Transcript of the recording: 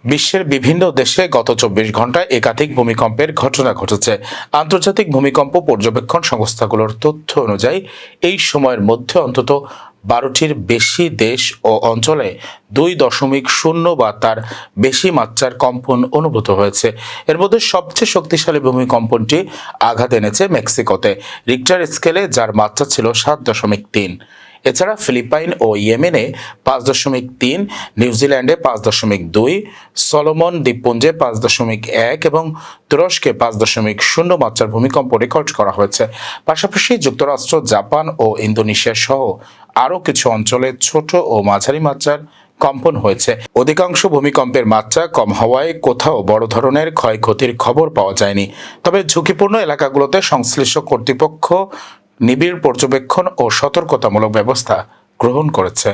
বিশ্বের বিভিন্ন দেশে গত ২৪ ঘন্টায় একাধিক ভূমিকম্পের ঘটনা ঘটেছে। আন্তর্জাতিক ভূমিকম্প পর্যবেক্ষণ সংস্থাগুলোর তথ্য অনুযায়ী এই সময়ের মধ্যে অন্তত ১২টির বেশি দেশ ও অঞ্চলে ২.০ বা তার বেশি মাত্রার কম্পন অনুভূত হয়েছে। এর মধ্যে সবচেয়ে শক্তিশালী ভূমিকম্পনটি আঘাত এনেছে মেক্সিকোতে রিক্টার স্কেলে, যার মাত্রা ছিল ৭.৩। এছাড়া ফিলিপাইন ও ইয়েমেনে ৫.৩, নিউজিল্যান্ডে ৫.২, সলোমন দ্বীপপুঞ্জে ৫.১ এবং তুরস্কে ৫.০ মাত্রার ভূমিকম্প রেকর্ড করা হয়েছে। পাশাপাশি যুক্তরাষ্ট্র, জাপান ও ইন্দোনেশিয়া সহ আরও কিছু অঞ্চলে ছোট ও মাঝারি মাত্রার কম্পন হয়েছে। অধিকাংশ ভূমিকম্পের মাত্রা কম হওয়ায় কোথাও বড় ধরনের ক্ষয়ক্ষতির খবর পাওয়া যায়নি। তবে ঝুঁকিপূর্ণ এলাকাগুলোতে সংশ্লিষ্ট কর্তৃপক্ষ নিবিড় পর্যবেক্ষণ ও সতর্কতামূলক ব্যবস্থা গ্রহণ করেছে।